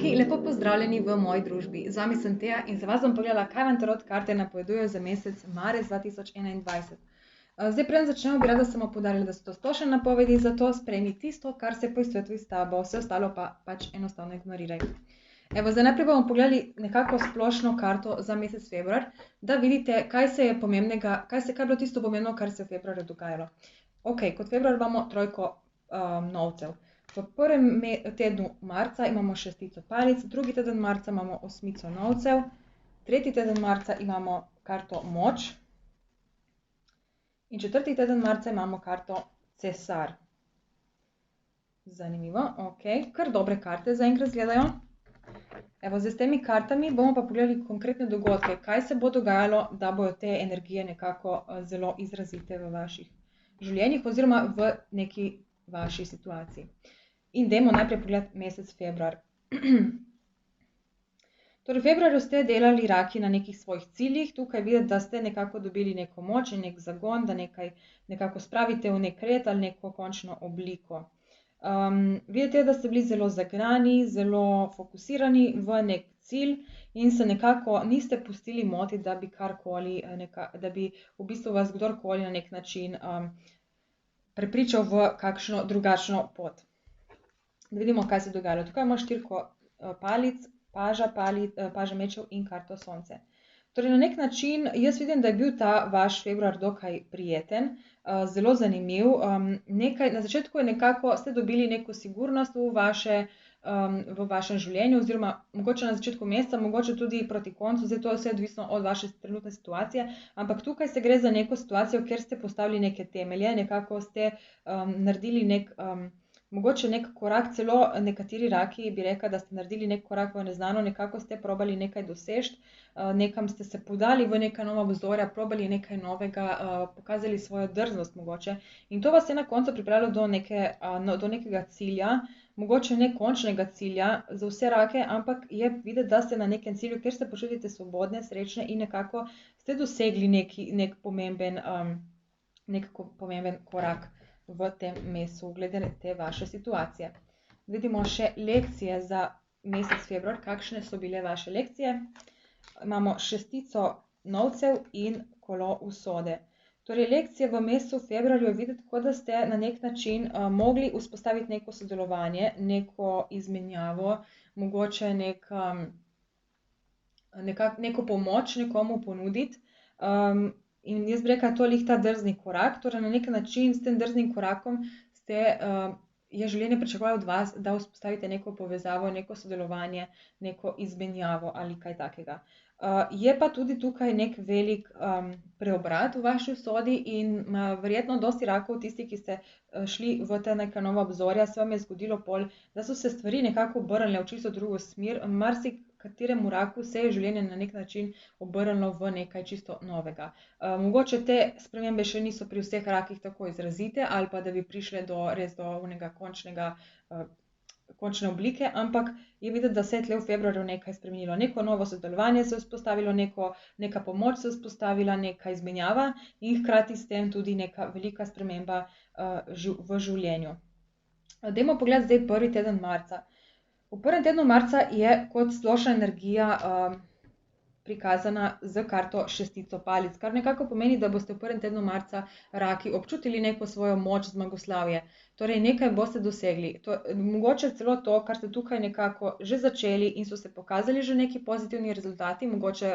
Raki, lepo pozdravljeni v moji družbi. Z vami sem Teja in za vas bom pogledala, kaj vam tarot karte napovedujejo za mesec marec 2021. Zdaj, preden začnemo, bi rada samo poudarila, da so to splošne napovedi, zato sprejmi tisto, kar se poistoveti s tabo, vse ostalo pa pač enostavno ignoriraj. Evo, zdaj najprej bomo pogledali nekako splošno karto za mesec februar, da vidite, kaj je bilo tisto pomembno, kar se je v februarju dogajalo. Ok, kot februar imamo trojko novcev. V prvem tednu marca imamo šestico palic, drugi teden marca imamo osmico novcev, tretji teden marca imamo karto moč in četrti teden marca imamo karto cesar. Zanimivo, ok, kar dobre karte zaenkrat izgledajo. Evo, zdaj s temi kartami bomo pa pogledali konkretne dogodke, kaj se bo dogajalo, da bojo te energije nekako zelo izrazite v vaših življenjih oziroma v neki vaši situaciji. In dajmo najprej pogledati mesec februar. Torej, v februarju ste delali Raki na nekih svojih ciljih, tukaj videti, da ste nekako dobili neko moč in nek zagon, da nekaj nekako spravite v nek red ali neko končno obliko. Vidite, da ste bili zelo zagnani, zelo fokusirani v nek cilj in se nekako niste pustili motiti, da bi karkoli, da bi v bistvu vas kdorkoli na nek način prepričal v kakšno drugačno pot. Da vidimo, kaj se je dogajalo. Tukaj imamo štirko palic, paža mečev in karto sonce. Torej, na nek način jaz vidim, da je bil ta vaš februar dokaj prijeten, zelo zanimiv. Na začetku je nekako ste dobili neko sigurnost v vašem življenju oziroma mogoče na začetku meseca, mogoče tudi proti koncu, zdaj to je vse odvisno od vaše trenutne situacije, ampak tukaj se gre za neko situacijo, kjer ste postavili neke temelje, nekako ste naredili mogoče nek korak, celo nekateri Raki bi rekla, da ste naredili nek korak v neznano, nekako ste probali nekaj doseči, nekam ste se podali v neka nova obzorja, probali nekaj novega, pokazali svojo drznost mogoče. In to vas je na koncu pripravilo do nekega cilja, mogoče ne končnega cilja za vse Rake, ampak je videti, da ste na nekem cilju, kjer se počutite svobodne, srečne in nekako ste dosegli nek pomemben korak v tem mesecu, glede na te vaše situacije. Vidimo še lekcije za mesec februar, kakšne so bile vaše lekcije. Imamo šestico novcev in kolo usode. Torej, lekcije v mesecu februarju je videti, kot da ste na nek način mogli vzpostaviti neko sodelovanje, neko izmenjavo, mogoče neko pomoč nekomu ponuditi. In jaz bi rekla, to je glih ta drzni korak, torej na nek način s tem drznim korakom je življenje pričakovalo od vas, da vzpostavite neko povezavo, neko sodelovanje, neko izmenjavo ali kaj takega. Je pa tudi tukaj nek velik preobrat v vaši usodi in verjetno dosti Rakov, tisti, ki ste šli v ta neka nova obzorja, se vam je zgodilo pol, da so se stvari nekako obrnile v čisto drugo smer, kateremu Raku se je življenje na nek način obrnilo v nekaj čisto novega. Mogoče te spremembe še niso pri vseh Rakih tako izrazite ali pa da bi prišle res do onega končne oblike, ampak je videti, da se je tle v februarju nekaj spremenilo. Neko novo sodelovanje se je vzpostavilo, neka pomoč se je vzpostavila, neka izmenjava in hkrati s tem tudi neka velika sprememba v življenju. Dajmo pogledati zdaj prvi teden marca. V prvem tednu marca je kot splošna energija prikazana z karto šestico palic, kar nekako pomeni, da boste v prvem tednu marca Raki občutili neko svojo moč, zmagoslavje. Torej, nekaj boste dosegli. Mogoče celo to, kar ste tukaj nekako že začeli in so se pokazali že neki pozitivni rezultati, mogoče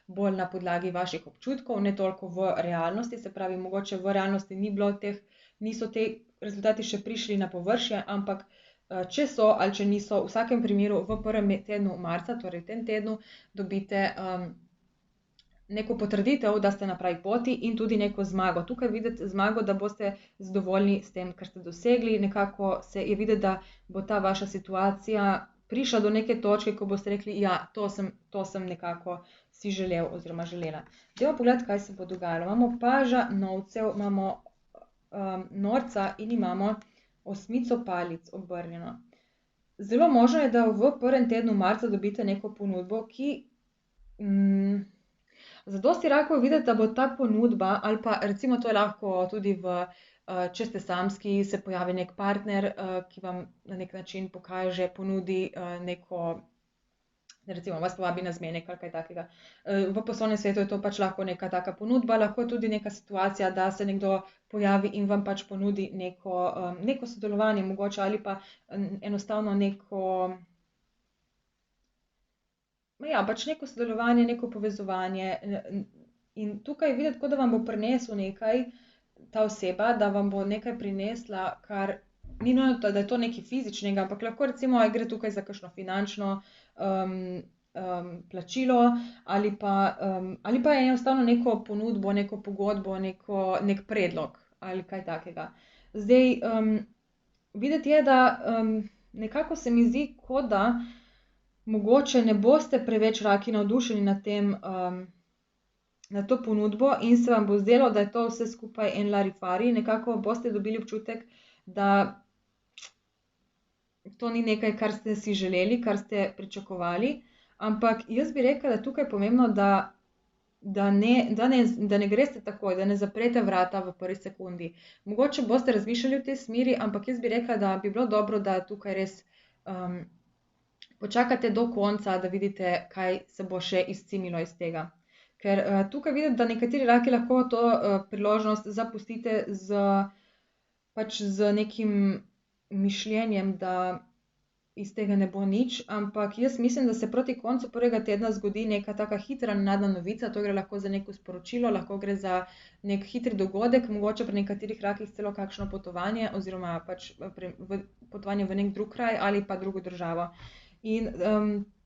bolj na podlagi vaših občutkov, ne toliko v realnosti, se pravi, mogoče v realnosti niso te rezultati še prišli na površje, ampak če so ali če niso, v vsakem primeru v prvem tednu marca, torej v tem tednu, dobite neko potrditev, da ste na pravi poti in tudi neko zmago. Tukaj vidite zmago, da boste zadovoljni s tem, kar ste dosegli. Nekako je videti, da bo ta vaša situacija prišla do neke točke, ko boste rekli, ja, to sem nekako si želel oziroma želela. Dajmo pogledati, kaj se bo dogajalo. Imamo paža novcev, imamo norca in imamo osmico palic obrnjeno. Zelo možno je, da v prvem tednu marca dobite neko ponudbo, ki za dosti Rakov videti, da bo ta ponudba, ali pa recimo to je lahko tudi v če ste samski, se pojavi nek partner, ki vam na nek način pokaže, ponudi neko, recimo vas povabi na zmenek ali kaj takega. V poslovnem svetu je to pač lahko neka taka ponudba, lahko je tudi neka situacija, da se nekdo pojavi in vam pač ponudi neko sodelovanje mogoče ali pa enostavno pač neko sodelovanje, neko povezovanje. In tukaj je videti, kot da vam bo prinesel nekaj, ta oseba, da vam bo nekaj prinesla, kar ni nujno, da je to nekaj fizičnega, ampak lahko recimo gre tukaj za kakšno finančno plačilo ali pa enostavno neko ponudbo, neko pogodbo, nek predlog ali kaj takega. Zdaj, videti je, da nekako se mi zdi, kot da mogoče ne boste preveč raki navdušeni nad tem, na to ponudbo in se vam bo zdelo, da je to vse skupaj en larifari, nekako boste dobili občutek, da to ni nekaj, kar ste si želeli, kar ste pričakovali, ampak jaz bi rekla, da je tukaj pomembno, da ne greste takoj, da ne zaprete vrata v prvi sekundi. Mogoče boste razmišljali v tej smeri, ampak jaz bi rekla, da bi bilo dobro, da tukaj res počakate do konca, da vidite, kaj se bo še izcimilo iz tega. Ker tukaj vidim, da nekateri raki lahko to priložnost zapustite z nekim mišljenjem, da iz tega ne bo nič, ampak jaz mislim, da se proti koncu prvega tedna zgodi neka taka hitra nenadna novica, to gre lahko za neko sporočilo, lahko gre za nek hitri dogodek, mogoče pri nekaterih rakih celo kakšno potovanje oziroma pač potovanje v nek drug kraj ali pa drugo državo. In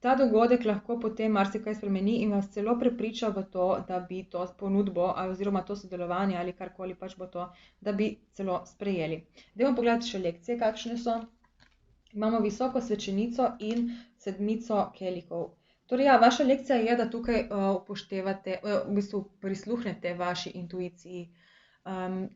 ta dogodek lahko potem marsikaj spremeni in vas celo prepriča v to, da bi to ponudbo oziroma to sodelovanje ali karkoli pač bo to, da bi celo sprejeli. Dajmo pogledati še lekcije, kakšne so. Imamo visoko svečenico in sedmico kelihov. Torej, ja, vaša lekcija je, da tukaj upoštevate, v bistvu prisluhnete vaši intuiciji.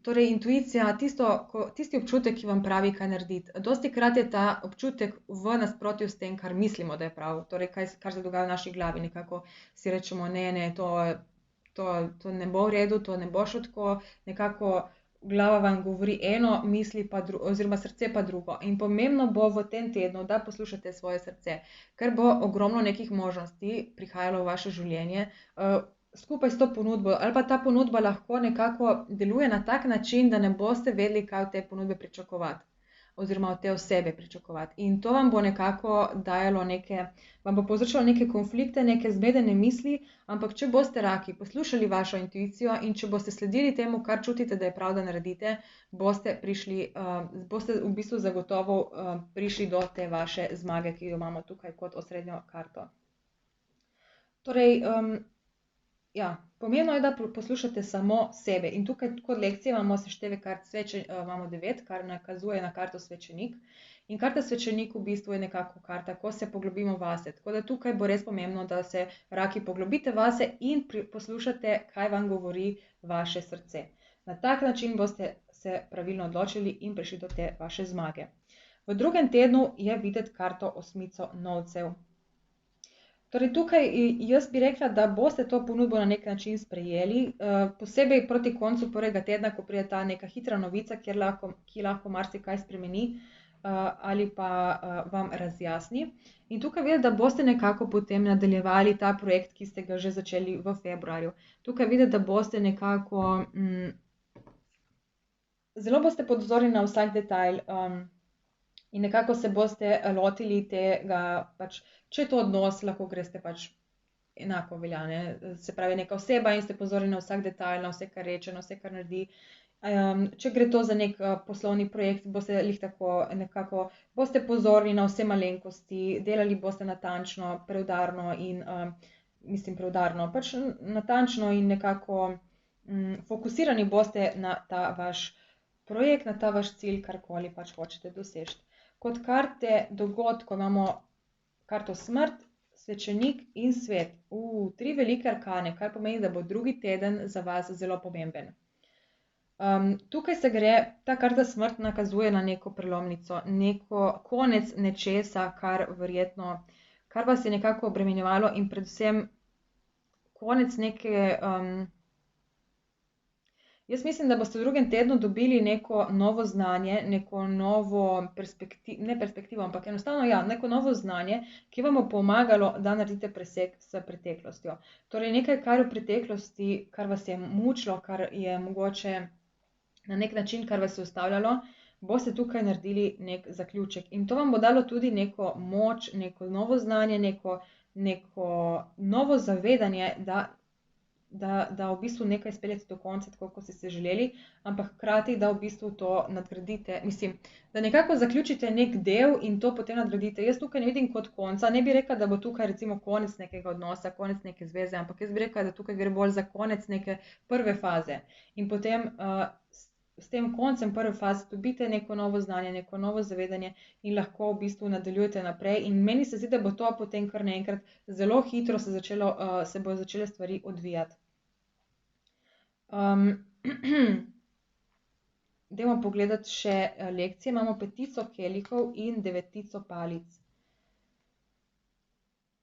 Torej, intuicija, tisti občutek, ki vam pravi, kaj narediti. Dostikrat je ta občutek v nasprotju s tem, kar mislimo, da je prav. Torej, kar se dogaja v naši glavi. Nekako si rečemo, ne, to ne bo v redu, to ne bo šlo tako. Nekako glava vam govori eno, misli pa oziroma srce pa drugo. In pomembno bo v tem tednu, da poslušate svoje srce, ker bo ogromno nekih možnosti prihajalo v vaše življenje, skupaj s to ponudbo, ali pa ta ponudba lahko nekako deluje na tak način, da ne boste vedeli, kaj od te ponudbe pričakovati oziroma od te osebe pričakovati. In to vam bo nekako vam bo povzročalo neke konflikte, neke zmedene misli, ampak če boste raki poslušali vašo intuicijo in če boste sledili temu, kar čutite, da je prav, da naredite, boste v bistvu zagotovo prišli do te vaše zmage, ki jo imamo tukaj kot osrednjo karto. Torej, ja, pomembno je, da poslušate samo sebe in tukaj kot lekcije imamo seštevek kart imamo 9, kar nakazuje na karto svečenik. In karta svečenik v bistvu je nekako karta, ko se poglobimo vase. Tako da tukaj bo res pomembno, da se raki poglobite vase in poslušate, kaj vam govori vaše srce. Na tak način boste se pravilno odločili in prišli do te vaše zmage. V drugem tednu je videti karto osmico novcev. Torej, tukaj jaz bi rekla, da boste to ponudbo na nek način sprejeli, posebej proti koncu prvega tedna, ko pride ta neka hitra novica, ki lahko marsikaj spremeni ali pa vam razjasni. In tukaj vidim, da boste nekako potem nadaljevali ta projekt, ki ste ga že začeli v februarju. Tukaj vidim, da boste nekako zelo boste pozorni na vsak detajl in nekako se boste lotili tega, pač, če je to odnos, lahko greste pač enako velja, ne, se pravi neka oseba in ste pozorni na vsak detajl, na vse, kar reče, na vse, kar naredi. Če gre to za nek poslovni projekt, boste nekako boste pozorni na vse malenkosti, delali boste natančno, preudarno in pač natančno in nekako fokusirani boste na ta vaš projekt, na ta vaš cilj, karkoli pač hočete doseči. Kot karte dogodkov imamo karto smrt, svečenik in svet. 3 velike arkane, kar pomeni, da bo drugi teden za vas zelo pomemben. Tukaj ta karta smrt nakazuje na neko prelomnico, konec nečesa, kar vas je nekako obremenjevalo in predvsem konec Jaz mislim, da boste v drugem tednu dobili neko novo znanje, neko novo ne perspektivo, ampak enostavno ja, neko novo znanje, ki vam bo pomagalo, da naredite presek s preteklostjo. Torej nekaj, kar v preteklosti, kar vas je mučilo, kar je mogoče na nek način, kar vas je ustavljalo, boste tukaj naredili nek zaključek. In to vam bo dalo tudi neko moč, neko novo znanje, neko novo zavedanje, da v bistvu nekaj speljete do konca, tako kot ste se želeli, ampak hkrati, da v bistvu to nadgradite. Mislim, da nekako zaključite nek del in to potem nadgradite. Jaz tukaj ne vidim kot konca, ne bi rekla, da bo tukaj recimo konec nekega odnosa, konec neke zveze, ampak jaz bi rekla, da tukaj gre bolj za konec neke prve faze. In potem s tem koncem prve faze dobite neko novo znanje, neko novo zavedanje in lahko v bistvu nadaljujete naprej. In meni se zdi, da bo to potem kar naenkrat zelo hitro se bodo začele stvari odvijati. Dajmo pogledati še lekcije. Imamo 5 kelihov in 9 palic.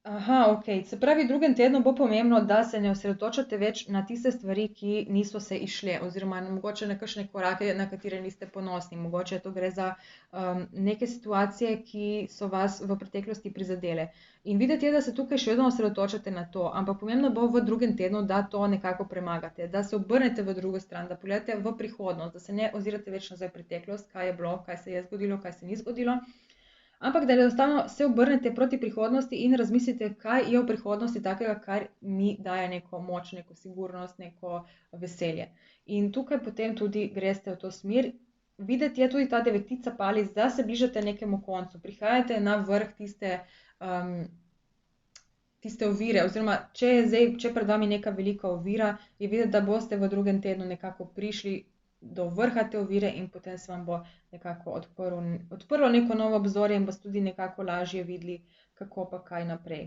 Aha, ok. Se pravi, v drugem tednu bo pomembno, da se ne osredotočate več na tiste stvari, ki niso se izšle, oziroma mogoče na kakšne korake, na katere niste ponosni. Mogoče to gre za neke situacije, ki so vas v preteklosti prizadele. In videti je, da se tukaj še vedno osredotočate na to, ampak pomembno bo v drugem tednu, da to nekako premagate, da se obrnete v drugo stran, da pogledate v prihodnost, da se ne ozirate več nazaj v preteklost, kaj je bilo, kaj se je zgodilo, kaj se ni zgodilo. Ampak da enostavno se obrnete proti prihodnosti in razmislite, kaj je v prihodnosti takega, kar mi daje neko moč, neko sigurnost, neko veselje. In tukaj potem tudi greste v to smer. Videti je tudi ta 9 palic, da se bližate nekemu koncu, prihajate na vrh tiste ovire, oziroma če pred vami neka velika ovira, je videti, da boste v drugem tednu nekako prišli do vrha te ovire in potem se vam bo nekako odprlo neko novo obzorje in boste tudi nekako lažje videli, kako pa kaj naprej.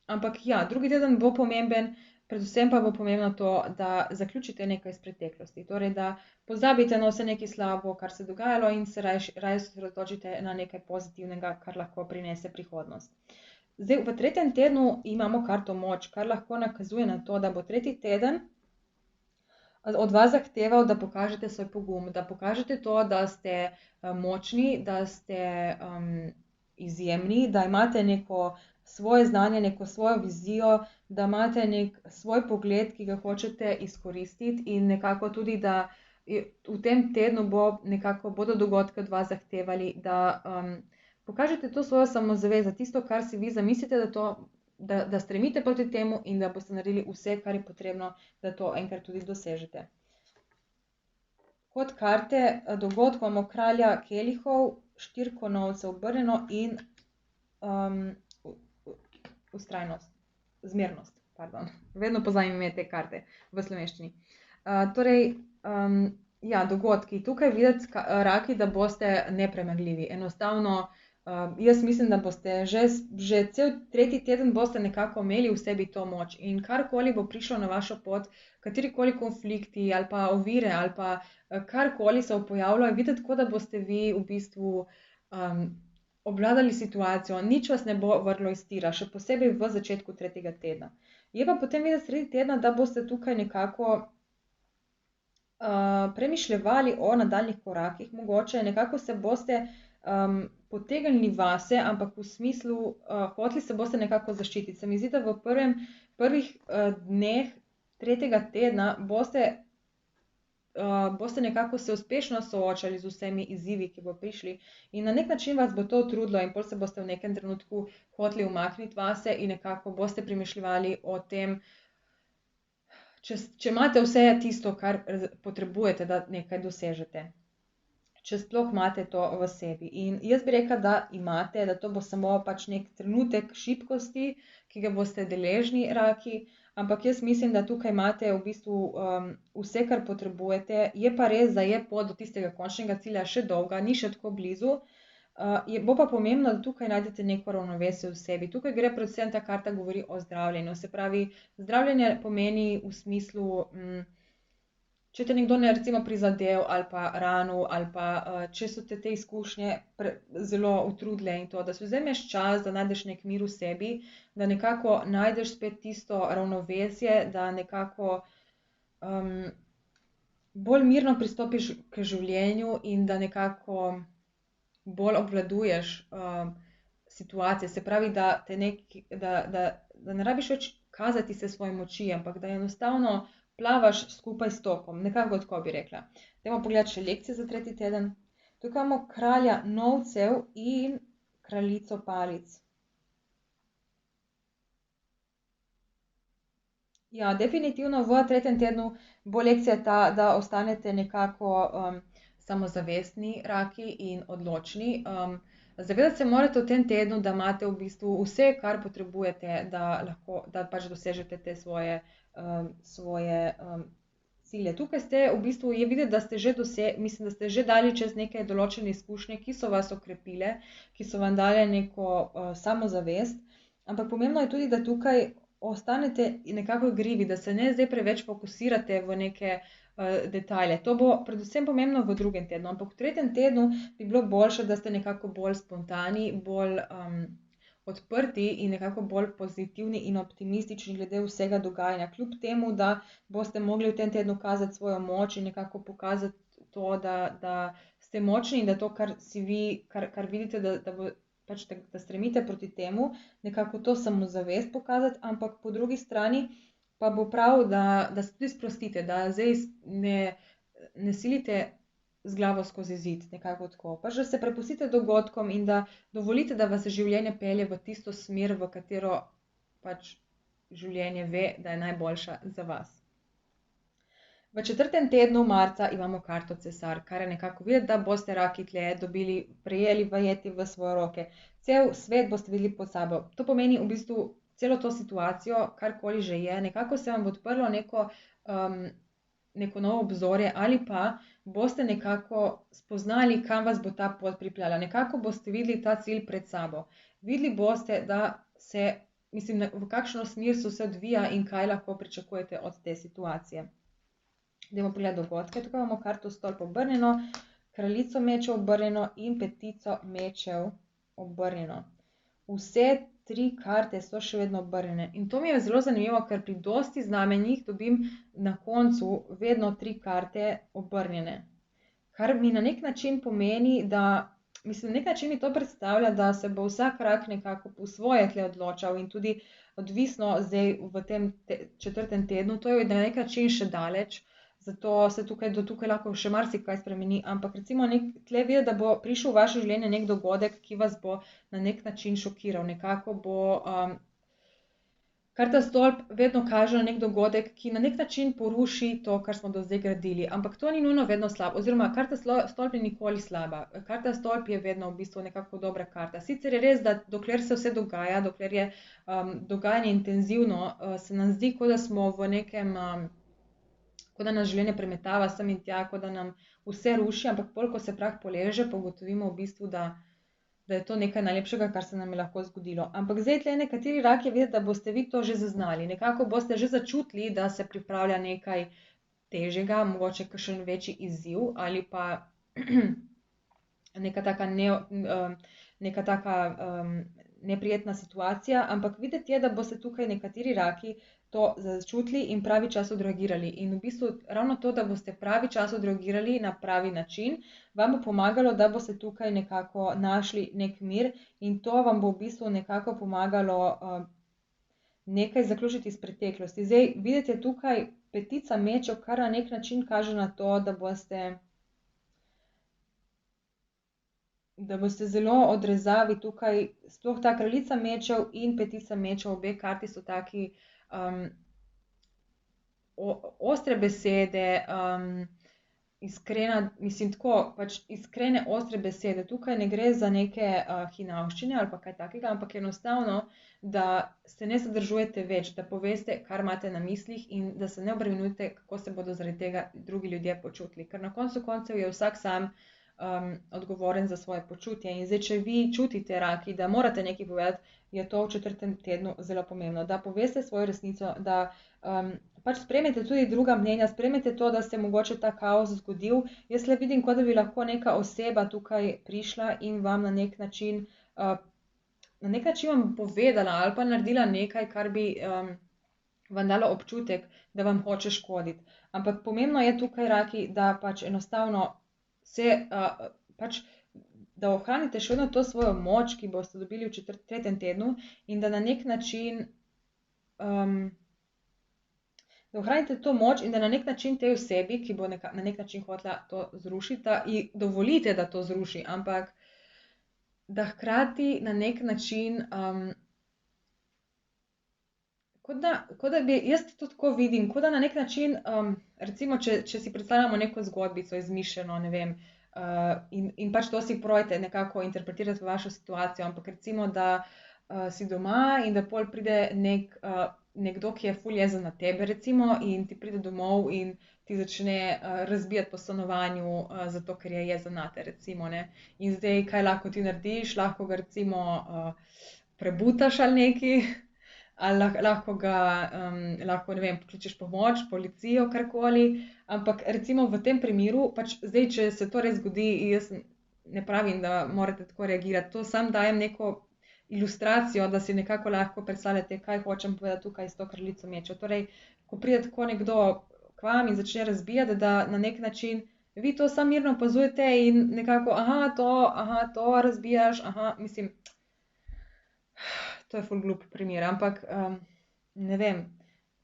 Ampak ja, drugi teden bo pomemben, predvsem pa bo pomembno to, da zaključite nekaj iz preteklosti. Torej, da pozabite na vse nekaj slabo, kar se je dogajalo in se raje osredotočite na nekaj pozitivnega, kar lahko prinese prihodnost. Zdaj, v tretjem tednu imamo karto moč, kar lahko nakazuje na to, da bo tretji teden od vas zahteval, da pokažete svoj pogum, da pokažete to, da ste močni, da ste izjemni, da imate neko svoje znanje, neko svojo vizijo, da imate nek svoj pogled, ki ga hočete izkoristiti in nekako tudi, da v tem tednu bodo dogodki od vas zahtevali, da pokažete to svojo samozavezo, tisto, kar si vi zamislite, da stremite proti temu in da boste naredili vse, kar je potrebno, da to enkrat tudi dosežete. Kot karte dogodkov imamo kralja kelihov, 4 konovcev obrnjeno in vztrajnost, zmernost, pardon. Vedno pozabim ime te karte v slovenščini. Torej, ja, dogodki. Tukaj videti raki, da boste nepremagljivi. Enostavno, jaz mislim, da boste že cel tretji teden boste nekako imeli v sebi to moč in karkoli bo prišlo na vašo pot, katerikoli konflikti ali pa ovire ali pa karkoli se bo pojavilo, videti, kot da boste vi v bistvu obvladali situacijo, nič vas ne bo vrglo iz tira, še posebej v začetku tretjega tedna. Je pa potem videti sredi tedna, da boste tukaj nekako premišljevali o nadaljnjih korakih, mogoče nekako se boste potegnili vase, ampak v smislu, hoteli se boste nekako zaščititi. Se mi zdi, da v prvih dneh tretjega tedna boste nekako se uspešno soočali z vsemi izzivi, ki bo prišli in na nek način vas bo to utrudilo in potem se boste v nekem trenutku hoteli umakniti vase in nekako boste premišljevali o tem, če imate vse tisto, kar potrebujete, da nekaj dosežete. Če sploh imate to v sebi. In jaz bi rekla, da imate, da to bo samo pač nek trenutek šibkosti, ki ga boste deležni raki, ampak jaz mislim, da tukaj imate v bistvu vse, kar potrebujete. Je pa res, da je pot do tistega končnega cilja še dolga, ni še tako blizu. Bo pa pomembno, da tukaj najdete neko ravnovesje v sebi. Tukaj gre predvsem, ta karta govori o zdravljenju. Se pravi, zdravljenje pomeni v smislu, če te nekdo recimo prizadel ali pa ranil ali pa če so te izkušnje zelo utrudile in to, da si vzameš čas, da najdeš nek mir v sebi, da nekako najdeš spet tisto ravnovesje, da nekako bolj mirno pristopiš k življenju in da nekako bolj obvladuješ situacije. Se pravi, da ne rabiš več kazati se svoje moči, ampak da enostavno plavaš skupaj s tokom. Nekako tako bi rekla. Dajmo pogledati še lekcije za 3. teden. Tukaj imamo kralja novcev in kraljico palic. Ja, definitivno v 3. tednu bo lekcija ta, da ostanete nekako samozavestni raki in odločni. Zavedati se morate v tem tednu, da imate v bistvu vse, kar potrebujete, da pač dosežete te svoje cilje. Tukaj ste v bistvu, je videti, da ste da ste že dali čez neke določene izkušnje, ki so vas okrepile, ki so vam dale neko samozavest. Ampak pomembno je tudi, da tukaj ostanete nekako igrivi, da se ne zdaj preveč fokusirate v neke detajle. To bo predvsem pomembno v 2. tednu, ampak v 3. tednu bi bilo boljše, da ste nekako bolj spontani, bolj odprti in nekako bolj pozitivni in optimistični glede vsega dogajanja. Kljub temu, da boste mogli v tem tednu kazati svojo moč in nekako pokazati to, da ste močni in da to, kar si vi, kar vidite, da stremite proti temu, nekako to samozavest pokazati, ampak po drugi strani pa bo prav, da se tudi sprostite, da zdaj ne silite z glavo skozi zid, nekako tako. Pač da se prepustite dogodkom in da dovolite, da vas življenje pelje v tisto smer, v katero pač življenje ve, da je najboljša za vas. V 4. tednu marca imamo karto cesar, kar je nekako videti, da boste raki tle prejeli vajeti v svoje roke. Cel svet boste videli pod sabo. To pomeni v bistvu celo to situacijo, karkoli že je, nekako se vam bo odprlo neko novo obzorje ali pa boste nekako spoznali, kam vas bo ta pot pripeljala. Nekako boste videli ta cilj pred sabo. Videli boste, v kakšno smer se odvija in kaj lahko pričakujete od te situacije. Dajmo pogledati dogodke. Tukaj imamo karto stolp obrnjeno, kraljico mečev obrnjeno in petico mečev obrnjeno. Vse 3 karte so še vedno obrnjene. In to mi je zelo zanimivo, ker pri dosti znamenjih dobim na koncu vedno 3 karte obrnjene. Kar mi na nek način pomeni, na nek način mi to predstavlja, da se bo vsak rak nekako po svoje tle odločal in tudi odvisno zdaj v tem 4. tednu, to je na nek način še daleč. Zato se do tukaj lahko še marsikaj spremeni, ampak recimo tle videti, da bo prišel v vaše življenje nek dogodek, ki vas bo na nek način šokiral. Nekako bo karta stolp vedno kaže na nek dogodek, ki na nek način poruši to, kar smo do zdaj gradili. Ampak to ni nujno vedno slabo, oziroma karta stolp ni nikoli slaba. Karta stolp je vedno v bistvu nekako dobra karta. Sicer je res, da dokler se vse dogaja, dokler je dogajanje intenzivno, se nam zdi, kot da smo v nekem kot da nas življenje premetava sem in tja, kot da nam vse ruši, ampak bolj, ko se prah poleže, pa ugotovimo v bistvu, da je to nekaj najlepšega, kar se nam je lahko zgodilo. Ampak zdaj tle nekateri raki je videti, da boste vi to že zaznali. Nekako boste že začutili, da se pripravlja nekaj težjega, mogoče kakšen večji izziv ali pa neka taka neprijetna situacija, ampak videti je, da boste tukaj nekateri raki to začutili in pravi čas odreagirali. In v bistvu ravno to, da boste pravi čas odreagirali na pravi način, vam bo pomagalo, da boste tukaj nekako našli nek mir in to vam bo v bistvu nekako pomagalo nekaj zaključiti iz preteklosti. Zdaj, vidite tukaj petica mečev, kar na nek način kaže na to, da boste zelo odrezavi tukaj, sploh ta kraljica mečev in petica mečev, obe karti so taki ostre besede, iskrene, ostre besede. Tukaj ne gre za neke hinavščine ali pa kaj takega, ampak enostavno, da se ne zadržujete več, da poveste, kar imate na mislih in da se ne obremenjujete, kako se bodo zaradi tega drugi ljudje počutili. Ker na koncu koncev je vsak sam odgovoren za svoje počutje. In zdaj, če vi čutite raki, da morate nekaj povedati, je to v 4. tednu zelo pomembno, da poveste svojo resnico, da pač sprejmete tudi druga mnenja, sprejmete to, da se mogoče ta kaos zgodil. Jaz le vidim, kot da bi lahko neka oseba tukaj prišla in vam na nek način vam povedala ali pa naredila nekaj, kar bi vam dalo občutek, da vam hoče škoditi. Ampak pomembno je tukaj, raki, da pač enostavno pač, da ohranite še vedno to svojo moč, ki boste dobili v tretjem tednu, in da na nek način, da ohranite to moč in da na nek način tej osebi, ki bo na nek način hotela to zrušiti, da ji dovolite, da to zruši, ampak da hkrati na nek način, kot da bi, jaz to tako vidim, kot da na nek način, recimo, če si predstavljamo neko zgodbico izmišljeno, ne vem, in pač to si probajte nekako interpretirati v vašo situacijo, ampak recimo, da si doma in da pol pride nekdo, ki je ful jezen na tebe, recimo, in ti pride domov in ti začne razbijati po stanovanju, zato ker je jezen nate, recimo, ne. In zdaj, kaj lahko ti narediš? Lahko ga recimo prebutaš ali nekaj, ali lahko ne vem, pokličeš pomoč, policijo, karkoli, ampak recimo v tem primeru, pač zdaj, če se to res zgodi, jaz ne pravim, da morate tako reagirati, to samo dajem neko ilustracijo, da si nekako lahko predstavljate, kaj hočem povedati tukaj s to kraljico mečev. Torej, ko pride tako nekdo k vam in začne razbijati, da na nek način vi to samo mirno opazujete in nekako, to razbijaš, mislim, to je ful glup primer, ampak ne vem.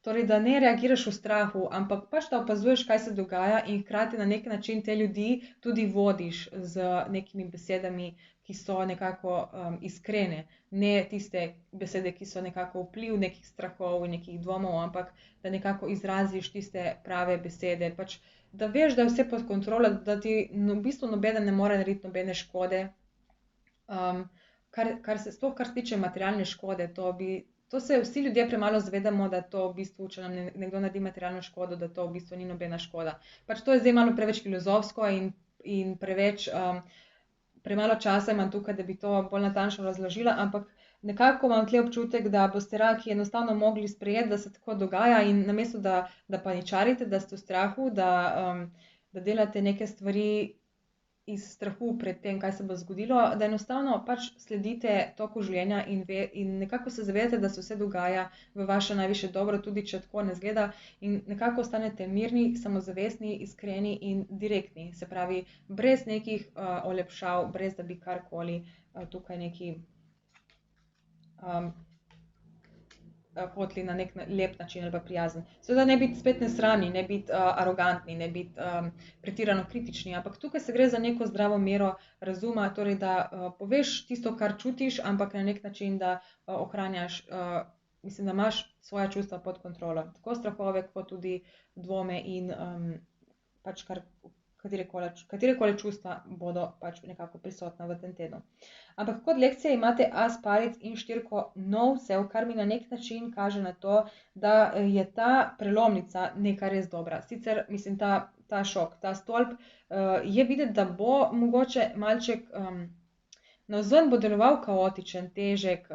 Torej, da ne reagiraš v strahu, ampak pač da opazuješ, kaj se dogaja in hkrati na nek način te ljudi tudi vodiš z nekimi besedami, ki so nekako iskrene. Ne tiste besede, ki so nekako vpliv nekih strahov in nekih dvomov, ampak da nekako izraziš tiste prave besede. Pač, da veš, da je vse pod kontrolo, da ti v bistvu nobeden ne more narediti nobene škode. Sploh kar se tiče materialne škode, to se vsi ljudje premalo zavedamo, da to v bistvu, če nam nekdo naredi materialno škodo, da to v bistvu ni nobena škoda. Pač to je zdaj malo preveč filozofsko in premalo časa imam tukaj, da bi to bolj natančno razložila, ampak nekako imam tule občutek, da boste raki enostavno mogli sprejeti, da se tako dogaja in namesto, da paničarite, da ste v strahu, da delate neke stvari iz strahu pred tem, kaj se bo zgodilo, da enostavno pač sledite toku življenja in nekako se zavedate, da se vse dogaja v vaše najvišje dobro, tudi če tako ne izgleda, in nekako ostanete mirni, samozavestni, iskreni in direktni. Se pravi, brez nekih olepšav, brez da bi karkoli tukaj neki hoteli na nek lep način ali pa prijazen. Seveda ne biti spet nesramni, ne biti arogantni, ne biti pretirano kritični, ampak tukaj se gre za neko zdravo mero razuma, torej da poveš tisto, kar čutiš, ampak na nek način, da ohranjaš, mislim, da imaš svoja čustva pod kontrolo. Tako strahove, kot tudi dvome in pač katerekoli čustva bodo pač nekako prisotna v tem tednu. Ampak kot lekcije imate as palic in štirko novcev, kar mi na nek način kaže na to, da je ta prelomnica neka res dobra. Sicer, mislim, ta šok, ta stolp je videti, da bo mogoče malček navzven bo deloval kaotičen, težek,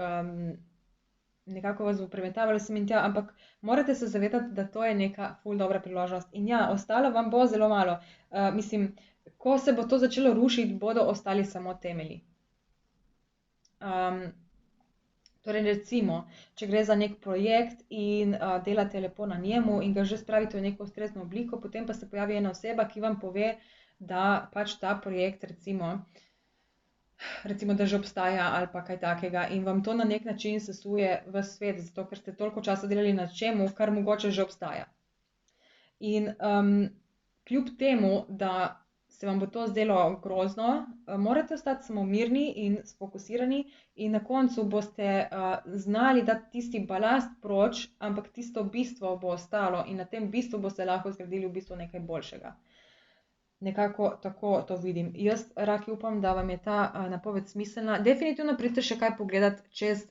nekako vas bo premetavalo sem in tja, ampak morate se zavedati, da to je neka ful dobra priložnost. In ja, ostalo vam bo zelo malo. Mislim, ko se bo to začelo rušiti, bodo ostali samo temelji. Torej recimo, če gre za nek projekt in delate lepo na njemu in ga že spravite v neko ustrezno obliko, potem pa se pojavi ena oseba, ki vam pove, da pač ta projekt recimo, da že obstaja ali pa kaj takega in vam to na nek način sesuje ves svet, zato ker ste toliko časa delali na čemu, kar mogoče že obstaja. In kljub temu, da se vam bo to zdelo grozno, morate ostati samo mirni in sfokusirani in na koncu boste znali dati tisti balast proč, ampak tisto bistvo bo ostalo in na tem bistvu boste lahko zgradili v bistvu nekaj boljšega. Nekako tako to vidim. Jaz, raki, upam, da vam je ta napoved smiselna. Definitivno pridite še kaj pogledati čez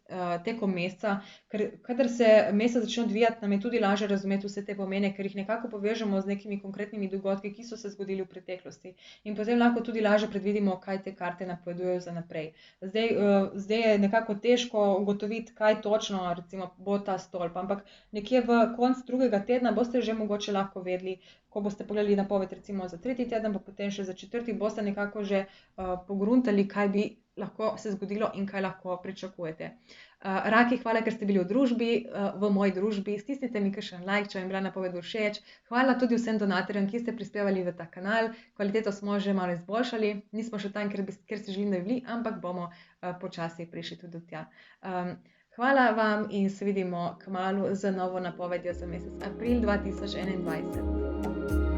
tekom meseca, ker kadar se mesec začne odvijati, nam je tudi lažje razumeti vse te pomene, ker jih nekako povežemo z nekimi konkretnimi dogodki, ki so se zgodili v preteklosti. In potem lahko tudi lažje predvidimo, kaj te karte napovedujejo za naprej. Zdaj je nekako težko ugotoviti, kaj točno recimo bo ta stolp, ampak nekje v koncu drugega tedna boste že mogoče lahko vedeli, ko boste pogledali napoved recimo za tretji teden, pa potem še za četrti, boste nekako že pogruntali, kaj bi lahko se zgodilo in kaj lahko pričakujete. Raki, hvala, ker ste bili v družbi, v moji družbi. Stisnite mi kakšen like, če vam je bila napoved všeč. Hvala tudi vsem donatorjem, ki ste prispevali v ta kanal. Kvaliteto smo že malo izboljšali. Nismo še tam, ker si želim, da bi bili, ampak bomo počasi prišli tudi do tja. Hvala vam in se vidimo kmalu z novo napovedjo za mesec april 2021.